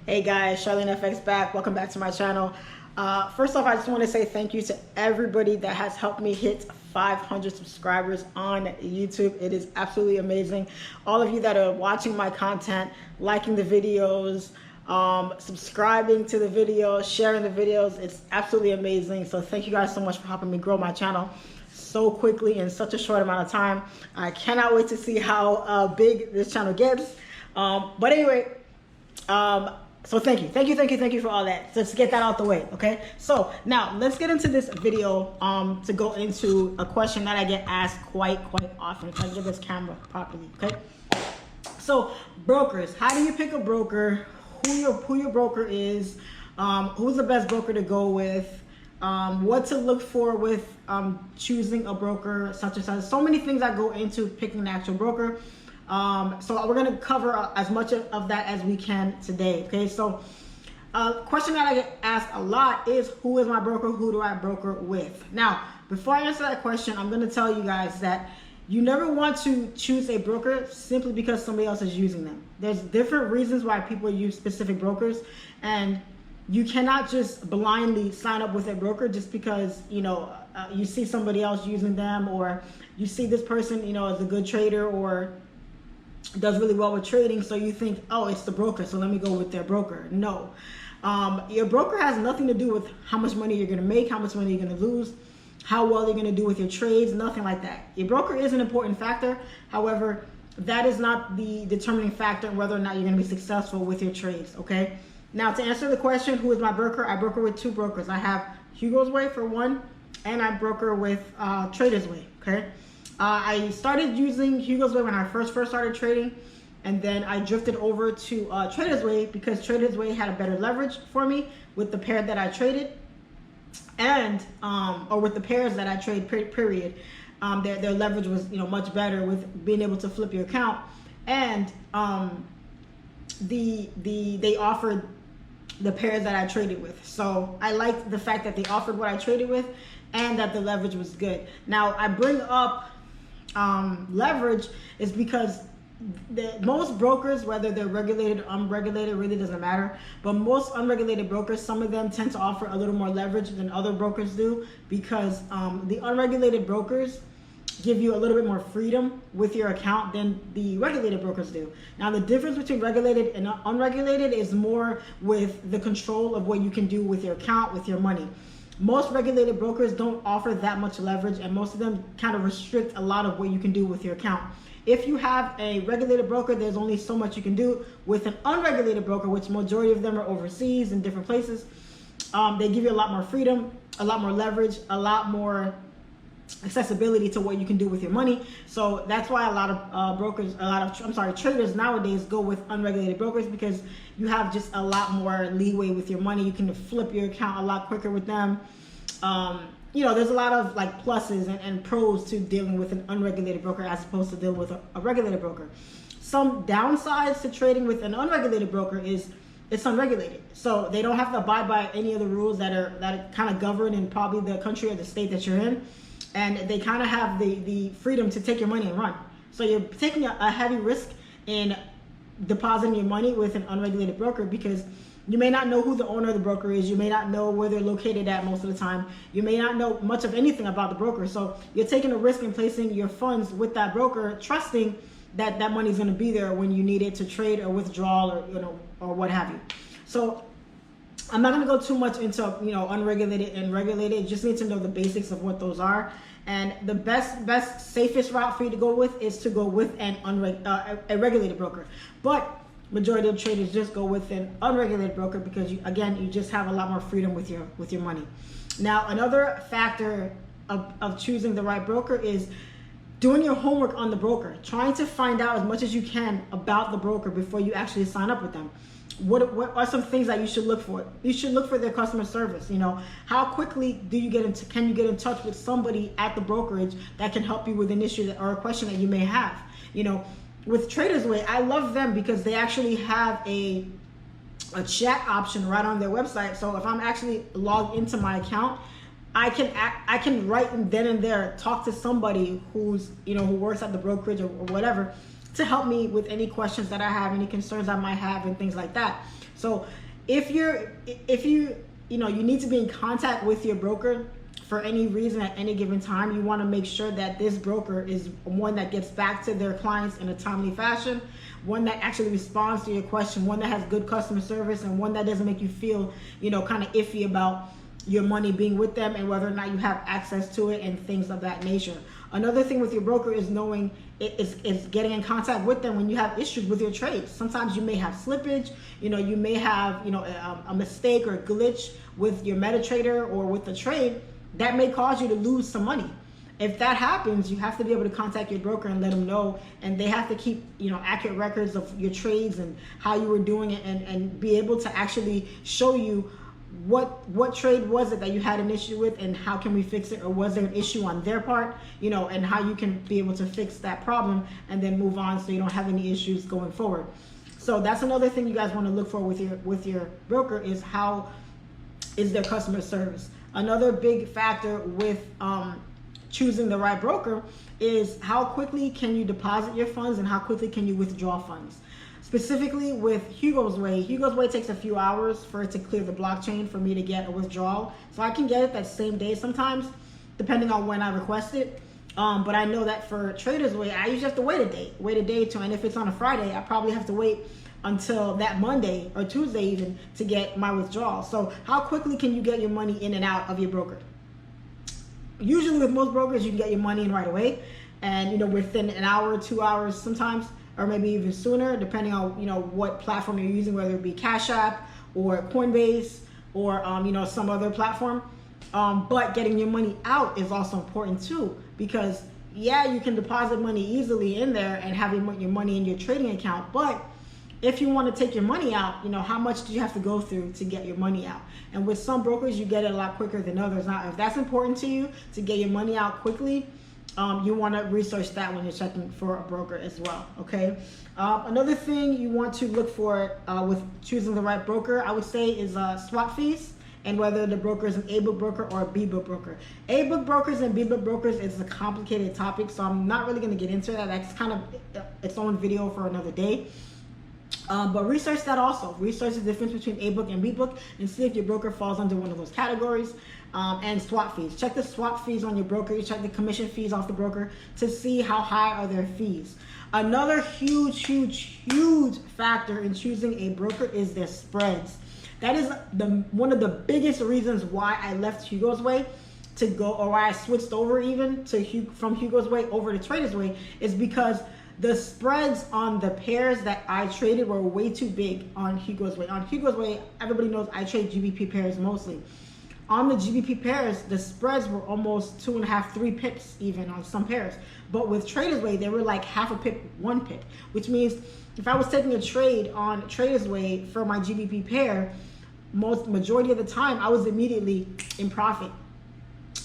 Hey guys, SIMPLEFX back. Welcome back to my channel. First off, I just want to say thank you to everybody that has helped me hit 500 subscribers on YouTube. It is absolutely amazing. All of you that are watching my content, liking the videos, subscribing to the videos, sharing the videos, it's absolutely amazing. So thank you guys so much for helping me grow my channel so quickly in such a short amount of time. I cannot wait to see how big this channel gets. But anyway, so thank you for all that. Let's get that out the way, okay? So now let's get into this video to go into a question that I get asked quite often. If I get this camera properly, okay? So brokers, how do you pick a broker? Who your broker is? Who's the best broker to go with? What to look for with choosing a broker, such and such. So many things that go into picking an actual broker. So we're going to cover as much of that as we can today. Okay, so a question that I get asked a lot is, who is my broker? Who do I broker with? Now, before I answer that question, I'm going to tell you guys that you never want to choose a broker simply because somebody else is using them. There's different reasons why people use specific brokers, and you cannot just blindly sign up with a broker just because, you see somebody else using them, or you see this person, is a good trader or does really well with trading, so you think, oh, it's the broker, so let me go with their broker. No. Your broker has nothing to do with how much money you're going to make, how much money you're going to lose, how well you're going to do with your trades, nothing like that. Your broker is an important factor. However, that is not the determining factor whether or not you're going to be successful with your trades, okay? Now, to answer the question, who is my broker? I broker with two brokers. I have Hugosway for one, and I broker with TradersWay, okay? I started using Hugosway when I first started trading, and then I drifted over to TradersWay because TradersWay had a better leverage for me with the pair that I traded, and or with the pairs that I trade, period. Their leverage was much better with being able to flip your account, and they offered the pairs that I traded with. So I liked the fact that they offered what I traded with and that the leverage was good. Now, I bring up leverage is because most brokers, whether they're regulated or unregulated, really doesn't matter, but most unregulated brokers, some of them tend to offer a little more leverage than other brokers do, because the unregulated brokers give you a little bit more freedom with your account than the regulated brokers do. Now, the difference between regulated and unregulated is more with the control of what you can do with your account, with your money. Most regulated brokers don't offer that much leverage, and most of them kind of restrict a lot of what you can do with your account. If you have a regulated broker, there's only so much you can do. With an unregulated broker, which majority of them are overseas in different places, they give you a lot more freedom, a lot more leverage, a lot more accessibility to what you can do with your money. So that's why a lot of traders nowadays go with unregulated brokers, because you have just a lot more leeway with your money. You can flip your account a lot quicker with them. There's a lot of pluses and pros to dealing with an unregulated broker as opposed to dealing with a regulated broker. Some downsides to trading with an unregulated broker is it's unregulated, so they don't have to abide by any of the rules that kind of govern in probably the country or the state that you're in. And they kind of have the freedom to take your money and run. So you're taking a heavy risk in depositing your money with an unregulated broker, because you may not know who the owner of the broker is. You may not know where they're located at most of the time. You may not know much of anything about the broker. So you're taking a risk in placing your funds with that broker, trusting that that money is going to be there when you need it to trade or withdraw, or what have you. So I'm not going to go too much into unregulated and regulated. You just need to know the basics of what those are. And the best safest route for you to go with is to go with a regulated broker. But majority of traders just go with an unregulated broker because you just have a lot more freedom with your money. Now, another factor of choosing the right broker is doing your homework on the broker, trying to find out as much as you can about the broker before you actually sign up with them. What are some things that you should look for? You should look for their customer service. How quickly can you get in touch with somebody at the brokerage that can help you with an issue or a question that you may have? With TradersWay, I love them because they actually have a chat option right on their website. So if I'm actually logged into my account, I can right then and there talk to somebody who works at the brokerage or whatever, to help me with any questions that I have, any concerns I might have, and things like that. So if you need to be in contact with your broker for any reason at any given time, you want to make sure that this broker is one that gets back to their clients in a timely fashion, one that actually responds to your question, one that has good customer service, and one that doesn't make you feel, kind of iffy about your money being with them and whether or not you have access to it and things of that nature. Another thing with your broker is knowing is getting in contact with them when you have issues with your trades. Sometimes you may have slippage, you may have, a mistake or a glitch with your MetaTrader or with the trade that may cause you to lose some money. If that happens, you have to be able to contact your broker and let them know, and they have to keep, accurate records of your trades and how you were doing it, and be able to actually show you what trade was it that you had an issue with and how can we fix it, or was there an issue on their part, and how you can be able to fix that problem and then move on so you don't have any issues going forward. So that's another thing you guys want to look for with your broker, is how is their customer service. Another big factor with choosing the right broker is how quickly can you deposit your funds and how quickly can you withdraw funds. Specifically with Hugosway takes a few hours for it to clear the blockchain for me to get a withdrawal. So I can get it that same day sometimes, depending on when I request it. But I know that for TradersWay, I usually have to wait a day to, and if it's on a Friday, I probably have to wait until that Monday or Tuesday even to get my withdrawal. So how quickly can you get your money in and out of your broker? Usually with most brokers, you can get your money in right away, and within an hour, 2 hours sometimes, or maybe even sooner, depending on what platform you're using, whether it be Cash App or Coinbase or some other platform. But getting your money out is also important too, because you can deposit money easily in there and have your money in your trading account, but if you want to take your money out, how much do you have to go through to get your money out? And with some brokers, you get it a lot quicker than others. Now, if that's important to you to get your money out quickly, you want to research that when you're checking for a broker as well, okay? Another thing you want to look for with choosing the right broker, I would say, is swap fees, and whether the broker is an A-book broker or a B-book broker. A-book brokers and B-book brokers is a complicated topic, so I'm not really going to get into that. That's kind of its own video for another day. But research that also. Research the difference between A-book and B-book and see if your broker falls under one of those categories. And swap fees. Check the swap fees on your broker. You check the commission fees off the broker to see how high are their fees. Another huge factor in choosing a broker is their spreads. That is one of the biggest reasons why I left Hugosway to go, or why I switched over even from Hugosway over to TradersWay, is because the spreads on the pairs that I traded were way too big on Hugosway. On Hugosway, everybody knows I trade GBP pairs mostly. On the GBP pairs, the spreads were almost 2.5, 3 pips even on some pairs. But with TradersWay, they were like half a pip, 1 pip, which means if I was taking a trade on TradersWay for my GBP pair, majority of the time I was immediately in profit.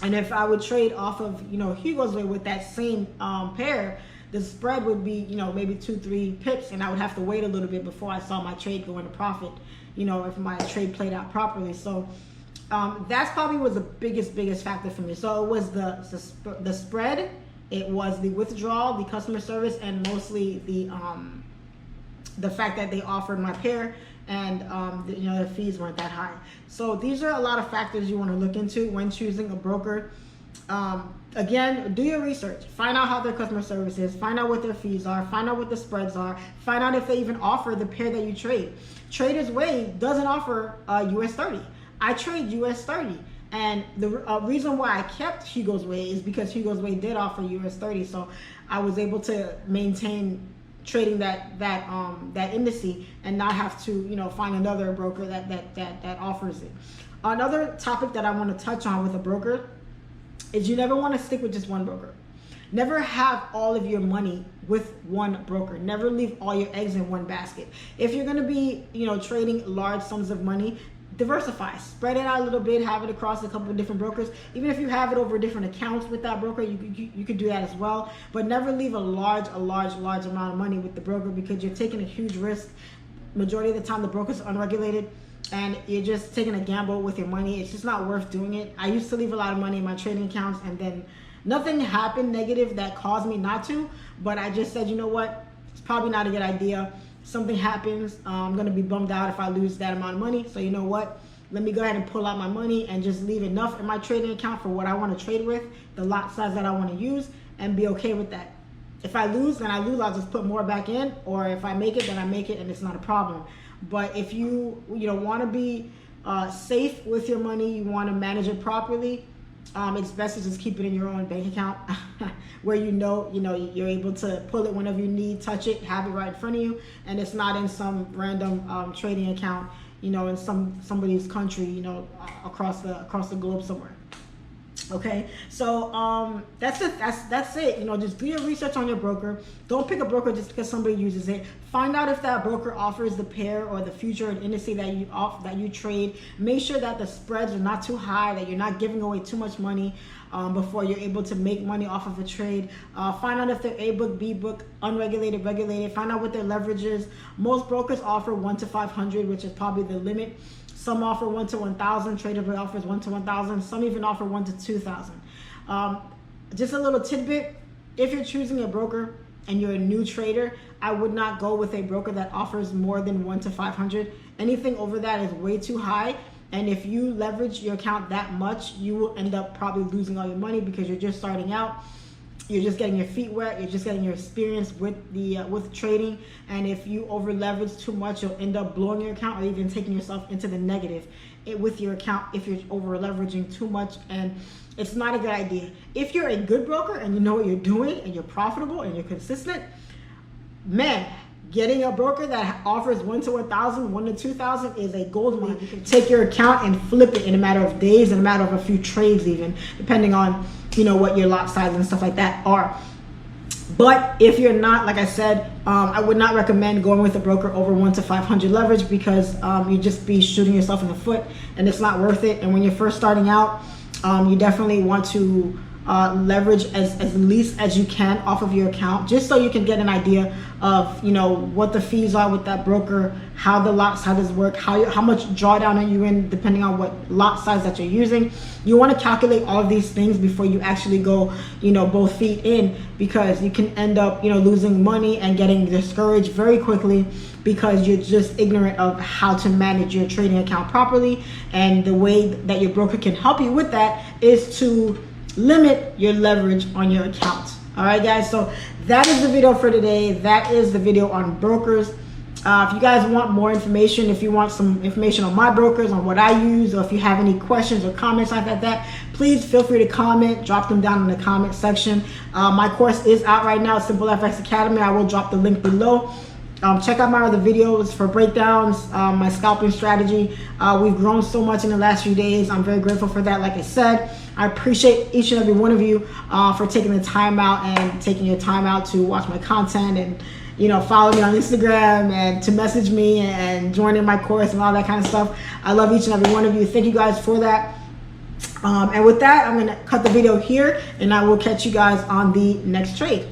And if I would trade off of Hugosway with that same pair, the spread would be maybe 2-3 pips, and I would have to wait a little bit before I saw my trade go into profit, if my trade played out properly. So that's probably was the biggest factor for me. So it was the spread, it was the withdrawal, the customer service, and mostly the fact that they offered my pair, and the fees weren't that high. So these are a lot of factors you want to look into when choosing a broker. Again, do your research. Find out how their customer service is. Find out what their fees are. Find out what the spreads are. Find out if they even offer the pair that you trade. TradersWay doesn't offer US 30. I trade US 30. And the reason why I kept Hugosway is because Hugosway did offer US 30. So I was able to maintain trading that indice and not have to find another broker that offers it. Another topic that I want to touch on with a broker is you never want to stick with just one broker. Never have all of your money with one broker. Never leave all your eggs in one basket. If you're going to be, trading large sums of money, diversify. Spread it out a little bit. Have it across a couple of different brokers. Even if you have it over different accounts with that broker, you could do that as well. But never leave a large amount of money with the broker, because you're taking a huge risk. Majority of the time, the broker's unregulated, and you're just taking a gamble with your money. It's just not worth doing it. I used to leave a lot of money in my trading accounts, and then nothing happened negative that caused me not to, but I just said, you know what, It's probably not a good idea. Something happens, I'm gonna be bummed out if I lose that amount of money. So you know what? Let me go ahead and pull out my money and just leave enough in my trading account for what I want to trade with, the lot size that I want to use, and be okay with that. If I lose, then I lose. I'll just put more back in, or if I make it, then I make it, and it's not a problem. But if you want to be safe with your money, you want to manage it properly, it's best to just keep it in your own bank account where you're able to pull it whenever you need, touch it, have it right in front of you, and it's not in some random trading account, in somebody's country, across the globe somewhere. Okay, so that's it. That's it. Just do your research on your broker. Don't pick a broker just because somebody uses it. Find out if that broker offers the pair or the future and indice that you trade. Make sure that the spreads are not too high, that you're not giving away too much money before you're able to make money off of a trade. Find out if they're A book, B book, unregulated, regulated. Find out what their leverage is. Most brokers offer 1 to 500, which is probably the limit. Some offer 1 to 1,000. TradersWay offers 1 to 1,000. Some even offer 1 to 2,000. Just a little tidbit: if you're choosing a broker and you're a new trader, I would not go with a broker that offers more than 1 to 500. Anything over that is way too high. And if you leverage your account that much, you will end up probably losing all your money because you're just starting out. You're just getting your feet wet. You're just getting your experience with trading. And if you over leverage too much, you'll end up blowing your account or even taking yourself into the negative with your account if you're over leveraging too much. And it's not a good idea. If you're a good broker and you know what you're doing and you're profitable and you're consistent, man, getting a broker that offers 1 to 1,000, 1 to 2,000 is a gold mine. You can take your account and flip it in a matter of days, in a matter of a few trades even, depending on what your lot size and stuff like that are. But if you're not, like I said, I would not recommend going with a broker over 1 to 500 leverage because you just be shooting yourself in the foot and it's not worth it. And when you're first starting out, you definitely want to leverage as least as you can off of your account, just so you can get an idea of what the fees are with that broker, how the lot sizes work, how much drawdown are you in, depending on what lot size that you're using. You want to calculate all of these things before you actually go both feet in, because you can end up losing money and getting discouraged very quickly because you're just ignorant of how to manage your trading account properly. And the way that your broker can help you with that is to limit your leverage on your account. All right, guys, so that is the video for today. That is the video on brokers. If you guys want more information, if you want some information on my brokers, on what I use, or if you have any questions or comments like that, please feel free to comment. Drop them down in the comment section. My course is out right now, SIMPLEFX Academy. I will drop the link below. Check out my other videos for breakdowns, my scalping strategy. We've grown so much in the last few days. I'm very grateful for that. Like I said, I appreciate each and every one of you for taking the time out and taking your time out to watch my content and follow me on Instagram and to message me and join in my course and all that kind of stuff. I love each and every one of you. Thank you guys for that. And with that, I'm going to cut the video here and I will catch you guys on the next trade.